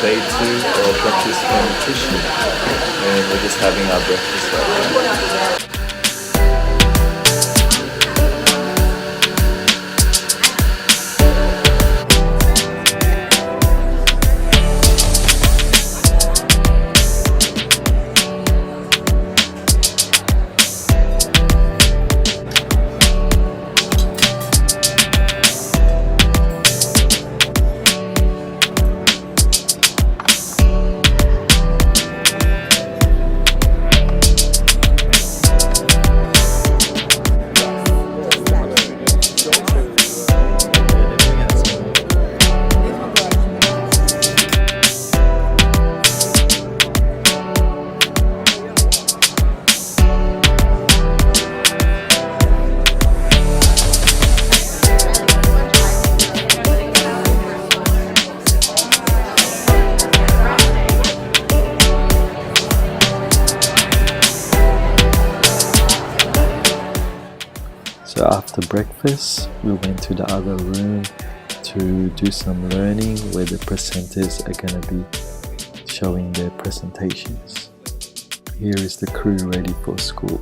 Day2 or Breakfast for Nutrition, and we're just having our breakfast right now. So after breakfast, we went to the other room to do some learning where the presenters are going to be showing their presentations. Here is the crew ready for school.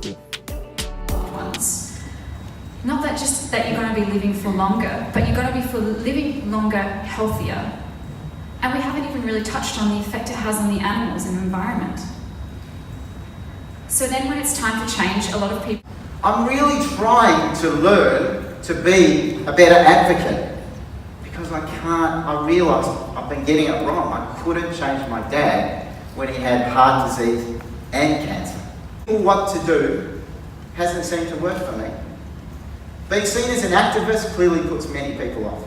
Not that just that you're going to be living for longer, but you're going to be for living longer healthier. And we haven't even really touched on the effect it has on the animals and the environment. So then when it's time to change, a lot of people... I'm really trying to learn to be a better advocate because I realised I've been getting it wrong. I couldn't change my dad when he had heart disease and cancer. What to do hasn't seemed to work for me. Being seen as an activist clearly puts many people off.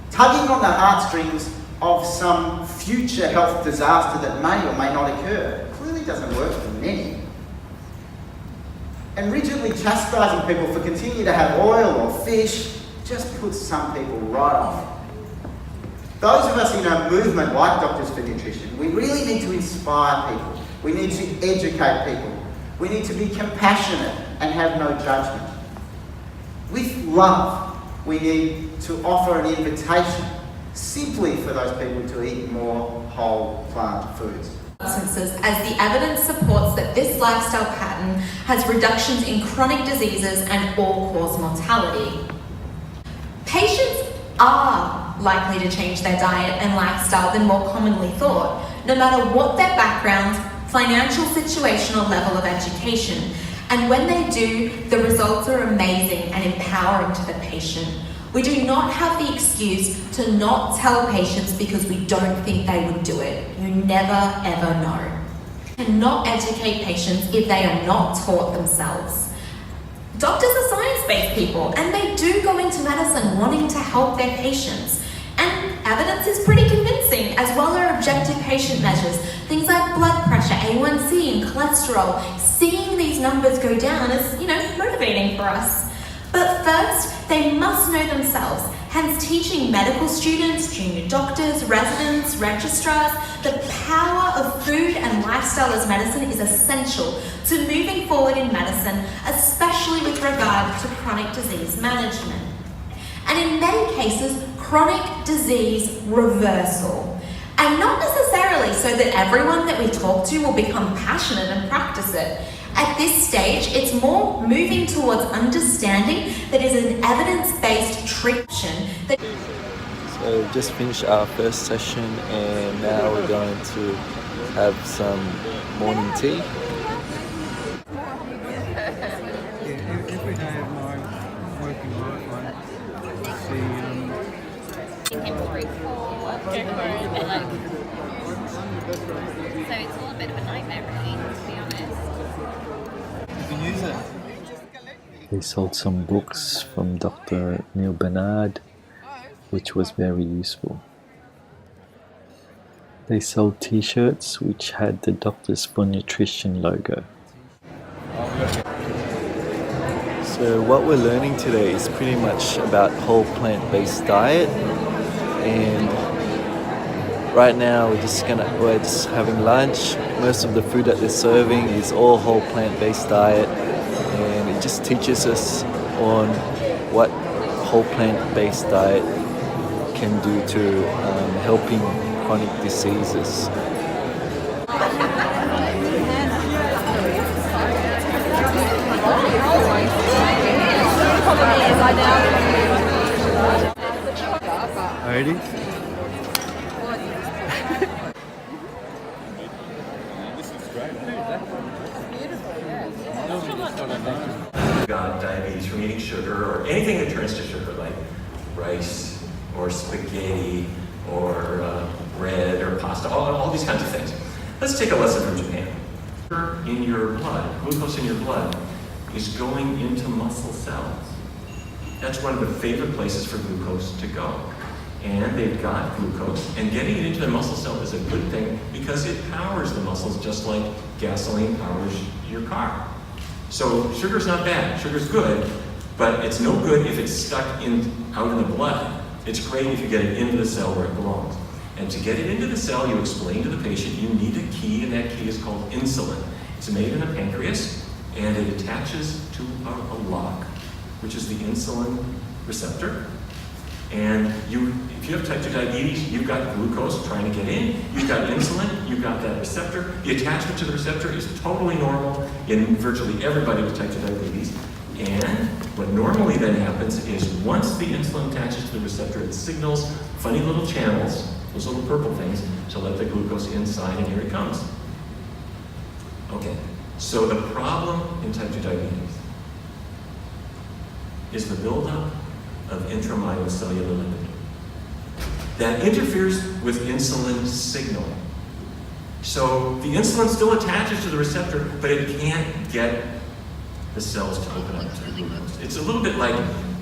Tugging on the heartstrings of some future health disaster that may or may not occur clearly doesn't work for many. And rigidly chastising people for continuing to have oil or fish just puts some people right off. Those of us in a movement like Doctors for Nutrition, we really need to inspire people. We need to educate people. We need to be compassionate and have no judgment. With love, we need to offer an invitation simply for those people to eat more whole plant foods. As the evidence supports that this lifestyle pattern has reductions in chronic diseases and all-cause mortality. Patients are likely to change their diet and lifestyle than more commonly thought, no matter what their background, financial situation or level of education. And when they do, the results are amazing and empowering to the patient. We do not have the excuse to not tell patients because we don't think they would do it. You never ever know. And not educate patients if they are not taught themselves. Doctors are science-based people and they do go into medicine wanting to help their patients. And evidence is pretty convincing, as well as objective patient measures. Things like blood pressure, A1C and cholesterol. Seeing these numbers go down is, motivating for us. But first, they must know themselves, hence teaching medical students, junior doctors, residents, registrars, the power of food and lifestyle as medicine is essential to moving forward in medicine, especially with regard to chronic disease management. And in many cases, chronic disease reversal. And not necessarily so that everyone that we talk to will become passionate and practice it. At this stage, it's more moving towards understanding that is an evidence-based treatment. So just finished our first session and now we're going to have some morning tea. Every day of my working life, I see So it's all a bit of a nightmare, really, to be honest. use it. They sold some books from Dr. Neil Bernard, which was very useful. They sold t-shirts which had the Doctors for Nutrition logo. So what we're learning today is pretty much about whole plant-based diet, and right now we're just having lunch. Most of the food that they're serving is all whole plant-based diet, and it just teaches us on what whole plant-based diet can do to helping chronic diseases. Alrighty. Got diabetes from eating sugar or anything that turns to sugar, like rice or spaghetti or bread or pasta, all these kinds of things. Let's take a lesson from Japan. Sugar in your blood, glucose in your blood, is going into muscle cells. That's one of the favorite places for glucose to go. And they've got glucose, and getting it into the muscle cell is a good thing because it powers the muscles just like gasoline powers your car. So sugar's not bad, sugar's good, but it's no good if it's stuck out in the blood. It's great if you get it into the cell where it belongs. And to get it into the cell, you explain to the patient you need a key, and that key is called insulin. It's made in the pancreas, and it attaches to a lock, which is the insulin receptor. And if you have type 2 diabetes, you've got glucose trying to get in, you've got insulin, you've got that receptor. The attachment to the receptor is totally normal in virtually everybody with type 2 diabetes. And what normally then happens is once the insulin attaches to the receptor, it signals funny little channels, those little purple things, to let the glucose inside, and here it comes. Okay, so the problem in type 2 diabetes is the buildup of intramyocellular lipid that interferes with insulin signaling. So the insulin still attaches to the receptor, but it can't get the cells to open up to the glucose. It's a little bit like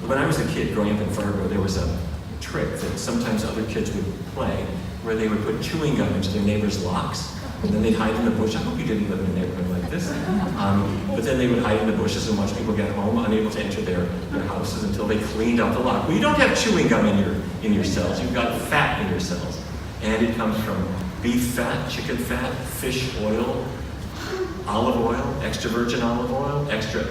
when I was a kid growing up in Fargo, there was a trick that sometimes other kids would play where they would put chewing gum into their neighbors' locks, and then they'd hide in the bush. I hope you didn't live in a neighborhood like this. But then they would hide in the bushes and watch people get home, unable to enter their houses until they cleaned out the lock. Well, you don't have chewing gum in your cells. You've got fat in your cells. And it comes from beef fat, chicken fat, fish oil, olive oil, extra virgin olive oil, extra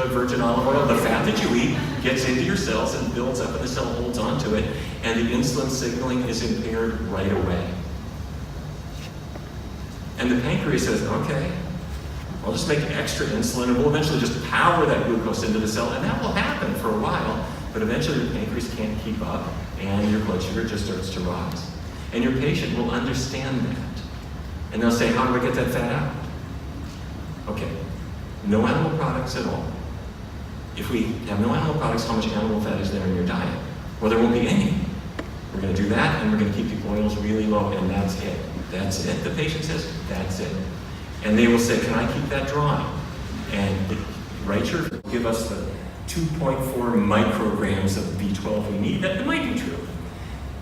virgin olive oil. The fat that you eat gets into your cells and builds up, and the cell holds onto it, and the insulin signaling is impaired right away. And the pancreas says, okay, I'll just make extra insulin, and we'll eventually just power that glucose into the cell, and that will happen for a while, but eventually the pancreas can't keep up, and your blood sugar just starts to rise. And your patient will understand that. And they'll say, how do I get that fat out? Okay, no animal products at all. If we have no animal products, how much animal fat is there in your diet? Well, there won't be any. We're going to do that, and we're going to keep the oils really low, and that's it. That's it. The patient says, that's it. And they will say, can I keep that drawing? And right here, give us the 2.4 micrograms of B12 we need. That might be true.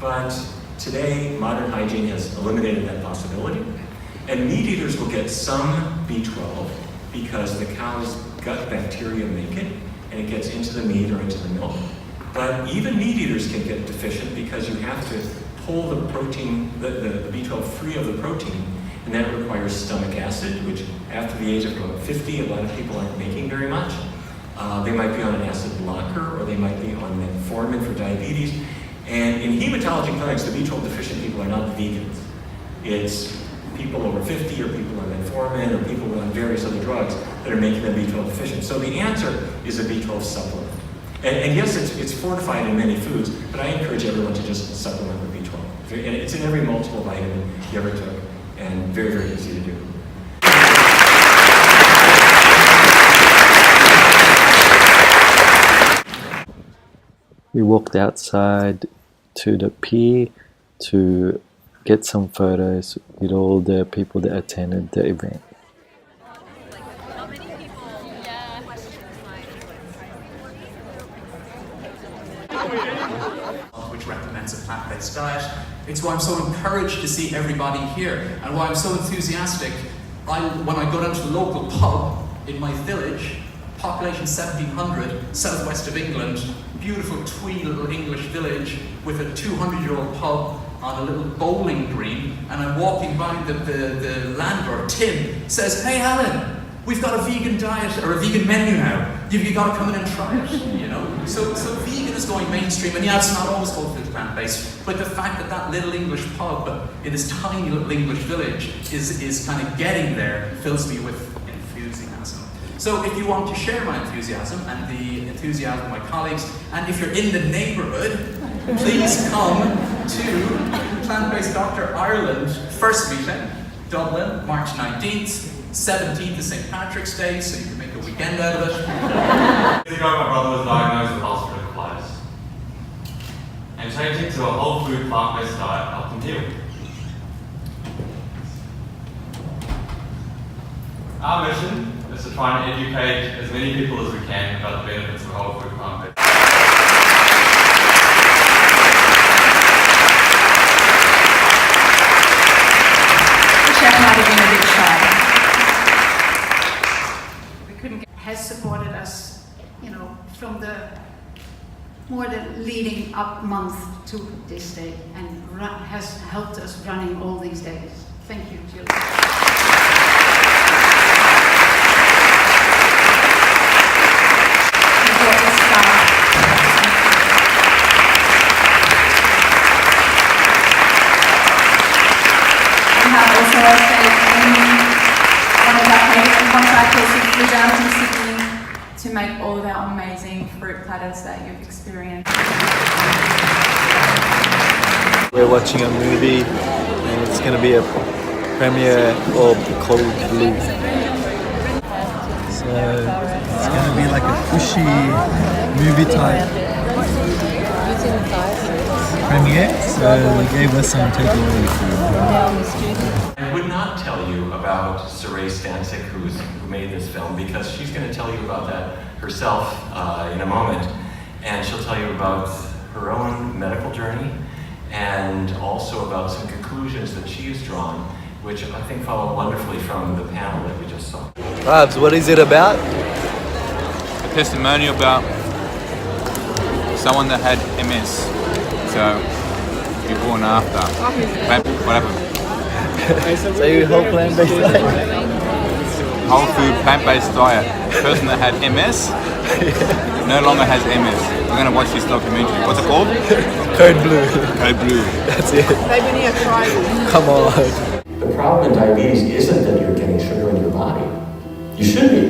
But today, modern hygiene has eliminated that possibility. And meat eaters will get some B12 because the cow's gut bacteria make it, and it gets into the meat or into the milk. But even meat eaters can get deficient because you have to pull the protein, the B12 free of the protein, and that requires stomach acid, which after the age of about 50, a lot of people aren't making very much. They might be on an acid blocker, or they might be on metformin for diabetes. And in hematology clinics, the B12 deficient people are not vegans. It's people over 50, or people on metformin, or people on various other drugs that are making them B12 deficient. So the answer is a B12 supplement. And yes, it's fortified in many foods, but I encourage everyone to just supplement with B12. And it's in every multiple vitamin you ever took, and very, very easy to do. We walked outside to the pier to get some photos with all the people that attended the event. Which recommends a plant-based diet. It's why I'm so encouraged to see everybody here, and why I'm so enthusiastic. When I go down to the local pub in my village, population 1700, southwest of England, beautiful twee little English village with a 200-year-old pub on a little bowling green, and I'm walking by, the landlord, Tim, says, "Hey Alan, we've got a vegan diet, or a vegan menu now. You've got to come in and try it, you know. So vegan is going mainstream, and yeah, it's not always whole food plant-based, but the fact that that little English pub in this tiny little English village is kind of getting there fills me with enthusiasm. So if you want to share my enthusiasm and the enthusiasm of my colleagues, and if you're in the neighbourhood, please come to Plant-Based Doctor Ireland first meeting, Dublin, March 19th, 17th is St. Patrick's Day, so you can make a weekend out of it. Years ago, my brother was diagnosed with ulcerative colitis. And changing to a whole food plant-based diet helped him heal. Our mission is to try and educate as many people as we can about the benefits of whole food plant-based. The chef might have been a bit shy. Has supported us, you know, from the more than leading up month to this day, and has helped us running all these days. Thank you, Julie. We have also one of our paid contractors who flew down from Sydney to make all of our amazing fruit platters that you've experienced. We're watching a movie and it's going to be a premiere of Cold Blue. So it's going to be like a cushy movie type premiere. So they gave us some takeaways. I would not tell you about Saray Stancic, who made this film, because she's going to tell you about that herself in a moment. And she'll tell you about her own medical journey and also about some conclusions that she has drawn, which I think follow wonderfully from the panel that we just saw. Rabs, what is it about? A testimonial about someone that had MS. So, before and after. What happened? So you whole plant-based diet? Whole food plant-based diet. The person that had MS no longer has MS. We're going to watch this documentary. What's it called? Code Blue. Code Blue. That's it. They've been here trying. Come on. The problem in diabetes isn't that you're getting sugar in your body. You should be.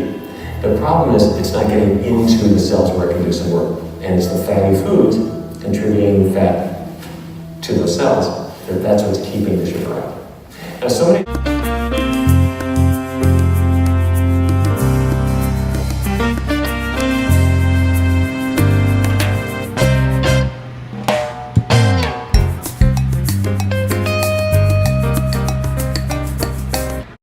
The problem is it's not getting into the cells where it can do some work. And it's the fatty foods contributing fat to those cells. That's what's keeping the sugar out. Now, so many